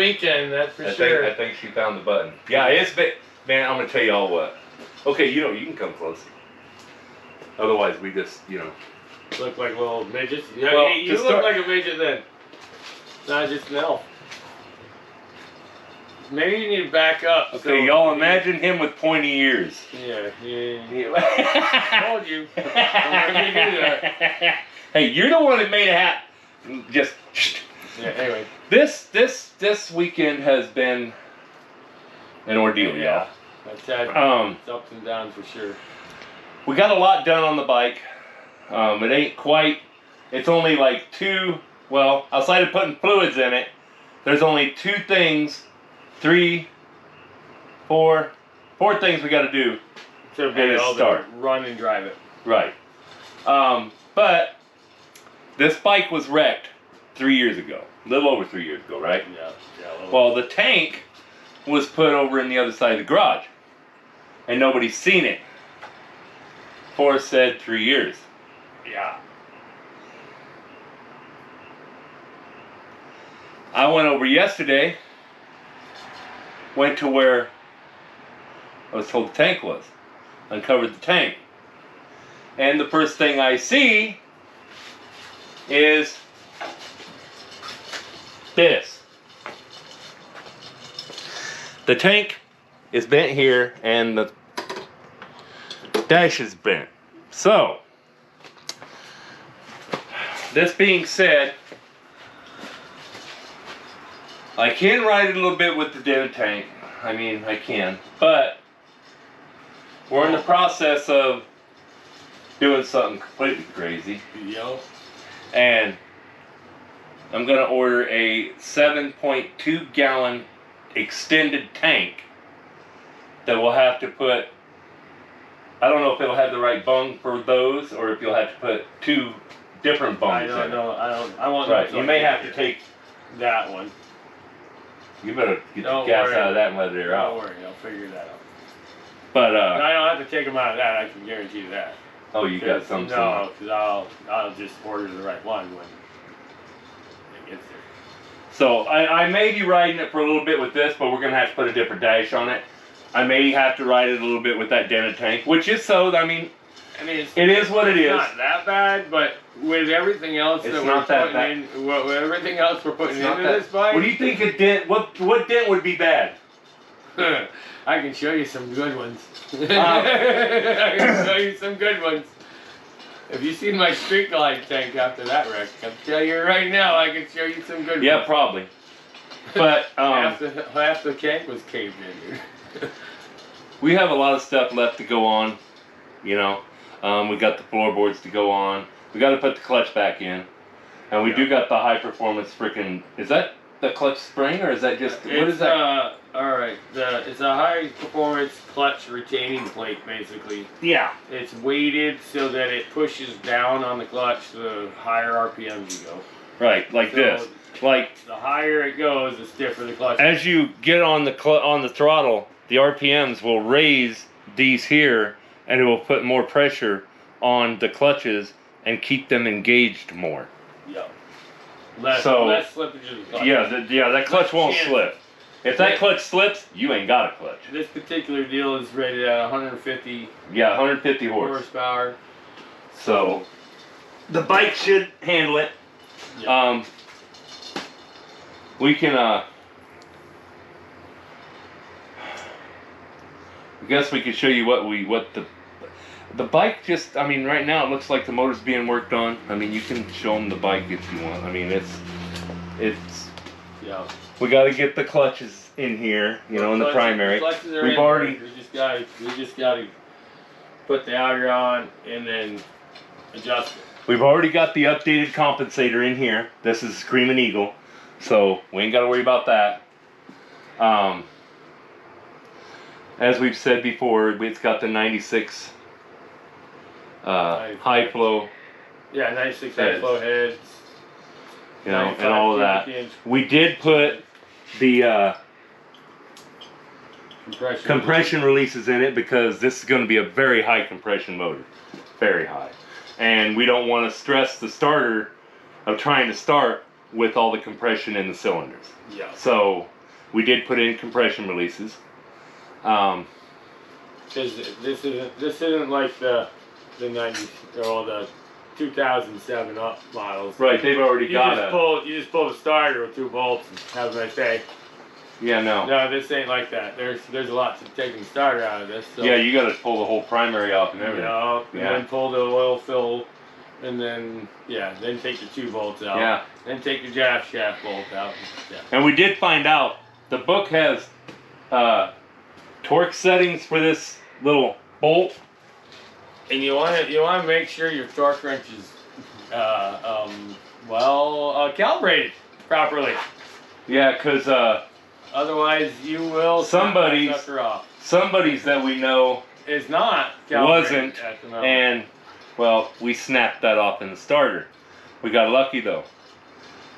weekend, that's for sure. I think she found the button. Yeah, it's been, man, I'm going to tell you all what. Okay, you can come close. Otherwise, we just, Look like little midgets. Yeah, well, you look like a midget then. Not just an elf. Maybe you need to back up. Okay, so y'all imagine him with pointy ears. Yeah. I told you. Don't make me do that. Hey, you're the one that made it happen. Just. Yeah. Anyway. This weekend has been an ordeal, y'all. That's had it's ups and downs for sure. We got a lot done on the bike. It ain't quite. It's only like 2. Well, outside of putting fluids in it, there's only 2 things. 3, 4 things we got to do to be able to run and drive it. Right. But this bike was wrecked 3 years ago. A little over 3 years ago, right? Yeah. Well, the tank was put over in the other side of the garage. And nobody's seen it. For said 3 years. Yeah. I went over yesterday. Went to where I was told the tank was. Uncovered the tank. And the first thing I see is this. The tank is bent here and the dash is bent. So, this being said, I can ride it a little bit with the dented tank. I mean, I can. But we're in the process of doing something completely crazy. Yo. And I'm going to order a 7.2 gallon extended tank that will have to put, I don't know if it'll have the right bung for those or if you'll have to put 2 different bungs in it. I don't know. I want Right, you may have to take that one. You better get the gas out of that and let it air out. Don't worry, I'll figure that out. But I don't have to take them out of that. I can guarantee you that. Oh, you got some. No, because I'll just order the right one when it gets there. So I may be riding it for a little bit with this, but we're gonna have to put a different dash on it. I may have to ride it a little bit with that dented tank, which is so. I mean, it is what it is. It's not that bad, but with everything else that we're putting in, with everything else we're putting into this bike. What do you think a dent? What dent would be bad? I can show you some good ones. I can show you some good ones. If you seen my street glide tank after that wreck, I'll tell you right now, I can show you some good ones. Yeah, probably. But half the tank was caved in here. We have a lot of stuff left to go on. We got the floorboards to go on. We got to put the clutch back in, and we do got the high performance freaking. Is that the clutch spring or is that just what is that? All right, it's a high performance clutch retaining plate basically. Yeah. It's weighted so that it pushes down on the clutch the higher RPMs you go. Right, like this. Like the higher it goes, the stiffer the clutch. As you get on the throttle, the RPMs will raise these here, and it will put more pressure on the clutches and keep them engaged more. Yeah. Less slippage of the clutch. Yeah, that clutch won't slip. If that clutch slips, you ain't got a clutch. This particular deal is rated at 150. Yeah, 150 horsepower. So the bike should handle it. Yeah. We can. I guess we could show you what the bike just. I mean, right now it looks like the motor's being worked on. I mean, you can show them the bike if you want. I mean, it's. Yeah. We got to get the clutches in here, in the primary. We just got to put the outer on and then adjust it. We've already got the updated compensator in here. This is Screaming Eagle, so we ain't got to worry about that. As we've said before, it's got the 96 high flow. Yeah, 96 high flow heads. And all of that. We did put the compression releases in it because this is going to be a very high compression motor. Very high. And we don't want to stress the starter of trying to start with all the compression in the cylinders. Yeah. So we did put in compression releases. Because this isn't like the 90s or the 2007 up models. Right, they've already You got just pull the starter with 2 bolts and have a nice day. Yeah, no. No, this ain't like that. There's a lot to taking the starter out of this. So. Yeah, you got to pull the whole primary off and everything. Yeah, and then pull the oil fill, and then then take the 2 bolts out. Yeah. Then take the shaft bolt out. Yeah. And we did find out the book has torque settings for this little bolt. And you want to make sure your torque wrench is calibrated properly. Yeah, because otherwise you will somebody's that we know is not wasn't, at the moment. and well, we snapped that off in the starter. We got lucky though.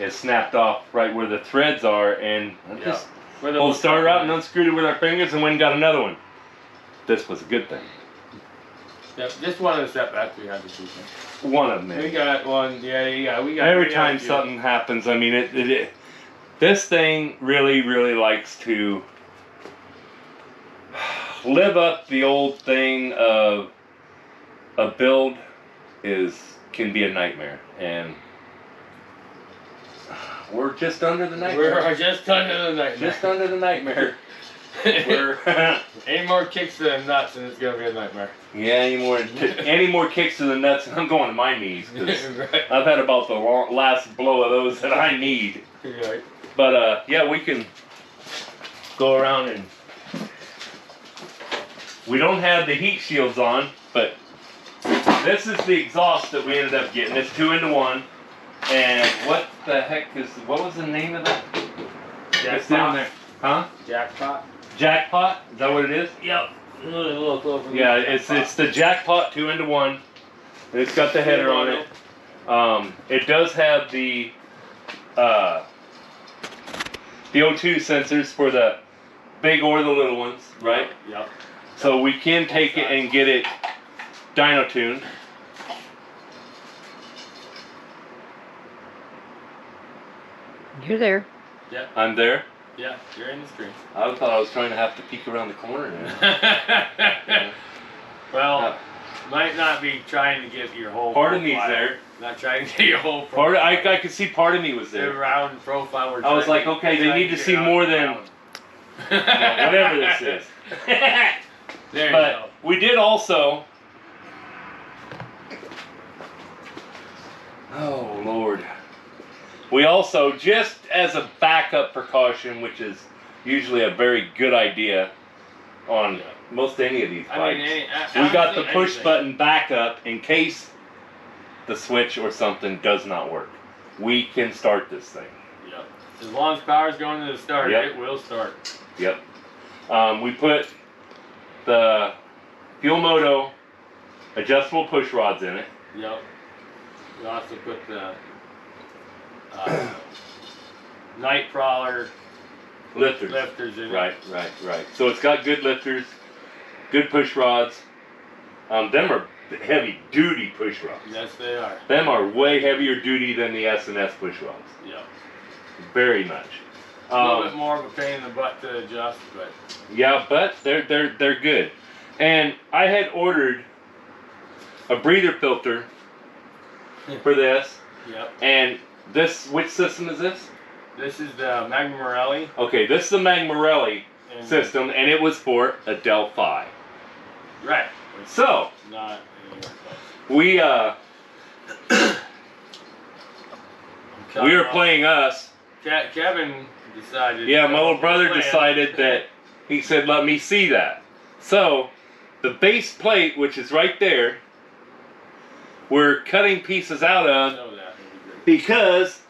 It snapped off right where the threads are, and just pulled the starter out and unscrewed it with our fingers and went and got another one. This was a good thing. Yep, just one of the setbacks we had this weekend. One of them. We got one. Yeah, we got. Every time something happens, I mean, this thing really likes to live up the old thing of a build can be a nightmare, and we're just under the nightmare. We're just under the nightmare. Just under the nightmare. Any more kicks to the nuts and it's gonna be a nightmare. Yeah, any more kicks to the nuts and I'm going to my knees, because Right. I've had about the last blow of those that I need. Right. But yeah, we can go around, and we don't have the heat shields on, but this is the exhaust that we ended up getting. It's 2-in-1, and what was the name of that? It's down there. Huh? Jackpot. Jackpot? Is that what it is? Yep. Yeah, it's the Jackpot 2-in-1. And it's got the header on it. It does have the O2 sensors for the big or the little ones, right? Yep. So we can take it and get it dyno tuned. You're there. Yep. I'm there. Yeah, you're in the screen. I thought I was trying to have to peek around the corner now. Well, might not be trying to get your whole part of profile. me's there. Not trying to get your whole profile. I could see part of me was The there. round profile. I was like, okay, they need to see more than whatever this is. There you But go. we did also. Oh Lord. We also, just as a backup precaution, which is usually a very good idea on most any of these bikes, we got the push button backup in case the switch or something does not work. We can start this thing. Yep. As long as power's going to the start, it will start. Yep. We put the Fuel Moto adjustable push rods in it. Yep. We also put the night crawler lifters in it. Right. So it's got good lifters, good push rods. Them are heavy duty push rods. Yes, they are. Them are way heavier duty than the S&S push rods. Yep. Very much. A little bit more of a pain in the butt to adjust, but yeah, but they're good. And I had ordered a breather filter for this. Yep. And this, which system is this? This is the Magmarelli. Okay, this is the Magmarelli system, and it was for a Delphi. Right. So Not we were playing us. Kevin decided. Yeah, my little brother decided that he said, "Let me see that." So the base plate, which is right there, we're cutting pieces out of because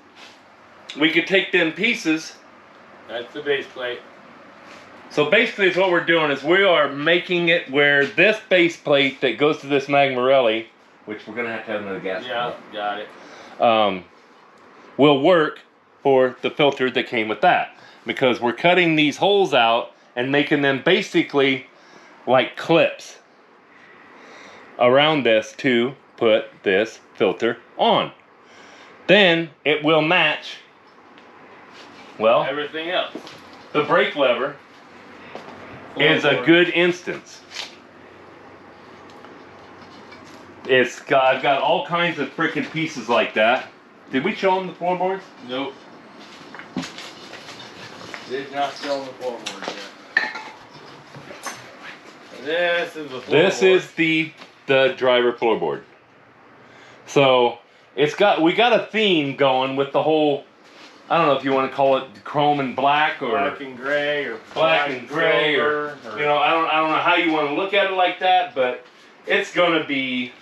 we could take them pieces. That's the base plate. So basically, what we're doing is we are making it where this base plate that goes to this Magmarelli, which we're gonna have to have another gas. Yeah, got it. Will work for the filter that came with that, because we're cutting these holes out and making them basically like clips around this to put this filter on. Then it will match, well, everything else. The brake lever is a good instance. I've got all kinds of freaking pieces like that. Did we show them the floorboards? Nope. Did not show them the floorboards yet. And this is the floorboard. This is the driver floorboard. So we got a theme going with the whole. I don't know if you want to call it chrome and black or black and gray or black and gray or you know I don't know how you want to look at it like that, but it's gonna be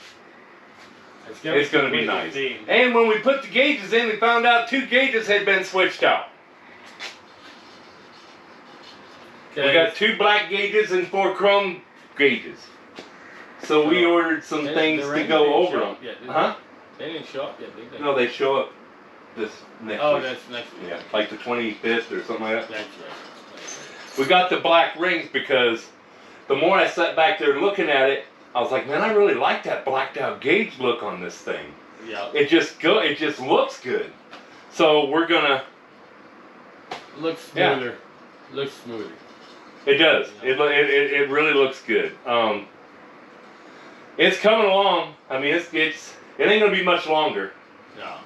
nice. Themed. And when we put the gauges in, we found out 2 gauges had been switched out. Okay. We got 2 black gauges and 4 chrome gauges. So we ordered some things to go over them. Huh? They didn't show up yet, did they? No, they show up this next Oh, week. that's next week. Yeah, like the 25th or something like that. That's right. We got the black rings because the more I sat back there looking at it, I was like, man, I really like that blacked out gauge look on this thing. Yeah. It just looks good. So we're gonna. Looks smoother. Yeah. Looks smoother. It does. Yeah. It really looks good. It's coming along. I mean, it ain't gonna be much longer. No.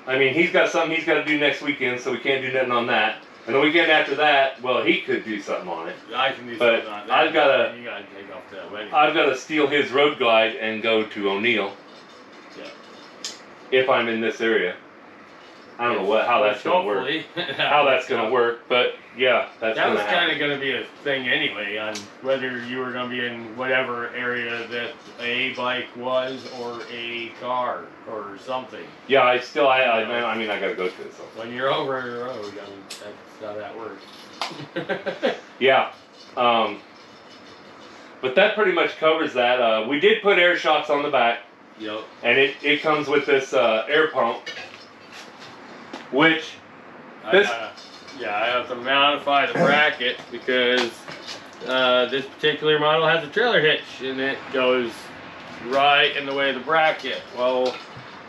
I mean, he's got something he's got to do next weekend, so we can't do nothing on that. And the weekend after that, well, he could do something on it. I can do But something on that. I've gotta. You gotta take off that wedding. I've got to steal his road glide and go to O'Neill. Yeah. If I'm in this area. I don't know how that's gonna work. How that's gonna work, but yeah, that's that gonna was kind of happen. going to be a thing anyway, on whether you were going to be in whatever area that a bike was, or a car, or something. Yeah, I mean, I gotta go to it. So. When you're over the road, I mean, that's how that works. Yeah, but that pretty much covers that. We did put air shocks on the back. Yep. And it comes with this air pump, which I have to modify the bracket because this particular model has a trailer hitch and it goes right in the way of the bracket. Well,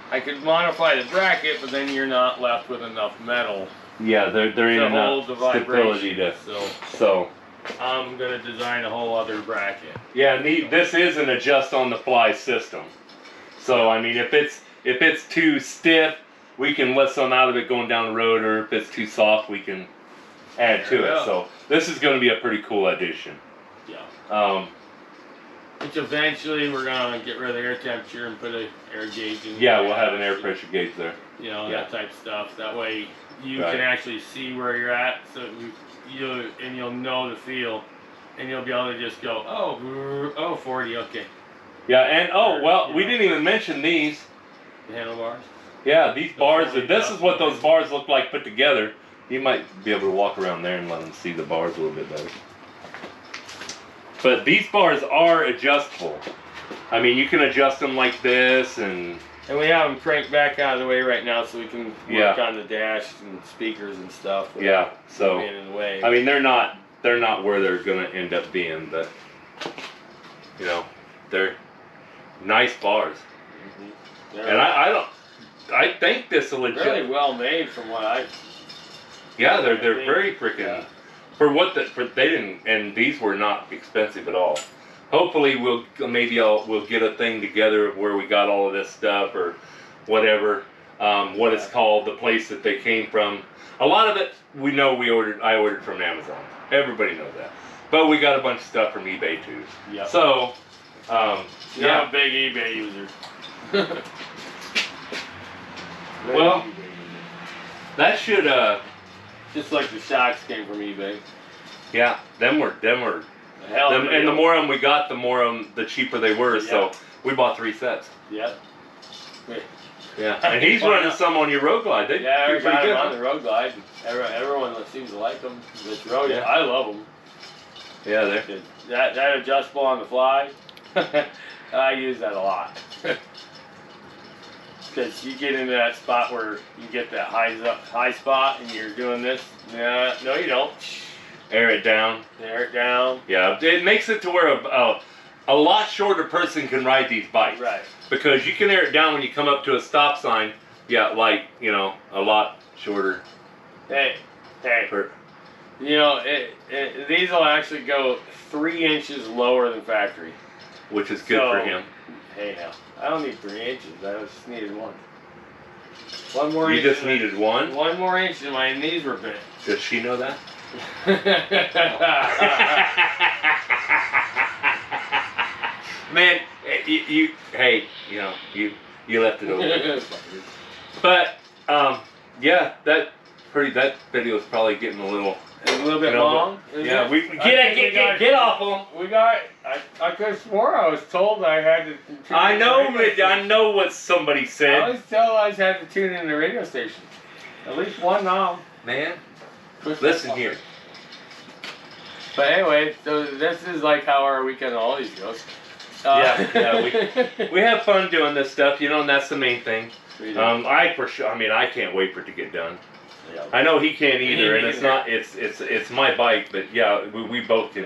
I could modify the bracket, but then you're not left with enough metal. Yeah, there ain't to enough hold the stability vibration. to. So I'm gonna design a whole other bracket. yeah, this is an adjust on the fly system. So I mean, if it's too stiff, we can let some out of it going down the road, or if it's too soft, we can add to it. So this is going to be a pretty cool addition. Yeah. Which eventually we're gonna get rid of the air temperature and put an air gauge in. Yeah, we'll have an air pressure gauge there. You know, that type of stuff. That way you Right. can actually see where you're at, so you'll know the feel, and you'll be able to just go, oh, 40, okay. Yeah, and we didn't even mention these. The handlebars. Yeah, these bars. 40 This is what those bars look like put together. You might be able to walk around there and let them see the bars a little bit better. But these bars are adjustable. I mean, you can adjust them like this, and we have them cranked back out of the way right now, so we can work on the dash and speakers and stuff. Yeah, so being in the way. I mean, they're not where they're gonna end up being, but you know, they're nice bars. Mm-hmm. And I think this will adjust. Really well made from what I. Yeah, they're very freaking for what they didn't, and these were not expensive at all. Hopefully we'll get a thing together of where we got all of this stuff or whatever. What it's called, the place that they came from. A lot of it we know I ordered from Amazon. Everybody knows that. But we got a bunch of stuff from eBay too. Yep. So I'm a big eBay user. Well, that should just like the shocks came from eBay. yeah, them were Hell, and the more of them we got, the cheaper they were. Yeah. So we bought 3 sets. Yep. Wait. Yeah, and he's running some on your road glide. I got them on the road glide. Everyone seems to like them. I love them. Yeah, they're that adjustable on the fly. I use that a lot. Because you get into that spot where you get that high spot and you're doing this. No, you don't. air it down. Air it down. Yeah, it makes it to where a lot shorter person can ride these bikes. Right. Because you can air it down when you come up to a stop sign. Yeah, like, a lot shorter. Hey. You know, these will actually go 3 inches lower than factory. which is good for him. Hey now, I don't need 3 inches. I just needed 1. 1 more You inch. just needed 1? 1 more inch and my knees were bent. Does she know that? Man, you left it over. But yeah, that video is probably getting a little bit long. Yeah, get off them. We got. I could have swore I was told I had to. I know what somebody said. I was told I had to tune in the radio station. At least one now. Man, listen here. But anyway, so this is like how our weekend always goes. We have fun doing this stuff, and that's the main thing. I can't wait for it to get done. Yeah. I know he can't either, and it's my bike, but yeah, we both, I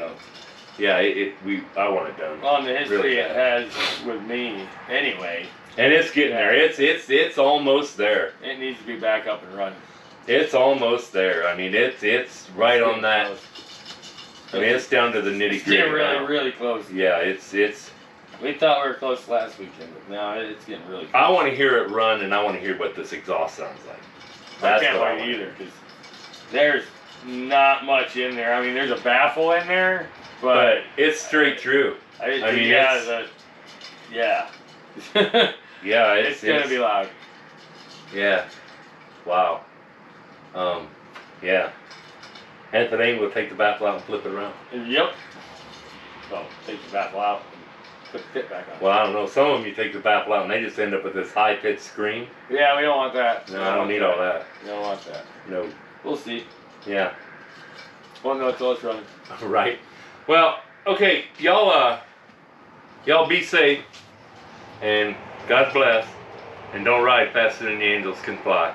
want it done. On the history really it has with me, anyway. And it's getting there. It's almost there. It needs to be back up and running. It's almost there. I mean, it's right on that. Close. I mean, it's down to the nitty gritty. It's getting really close. Yeah, it's. We thought we were close last weekend, but now it's getting really close. I want to hear it run, and I want to hear what this exhaust sounds like. I can't wait either, because there's not much in there. I mean, there's a baffle in there, but it's straight through. Yeah, it's gonna be loud. Yeah. Wow. Yeah. Anthony will take the baffle out and flip it around. Yep. Well, take the baffle out and put the tip back on. Well, I don't know. Some of them you take the baffle out and they just end up with this high-pitched scream. Yeah, we don't want that. No, I don't need all that. We don't want that. No. We'll see. Yeah. Won't know until it's running. Right. Well, okay, y'all be safe and God bless, and don't ride faster than the angels can fly.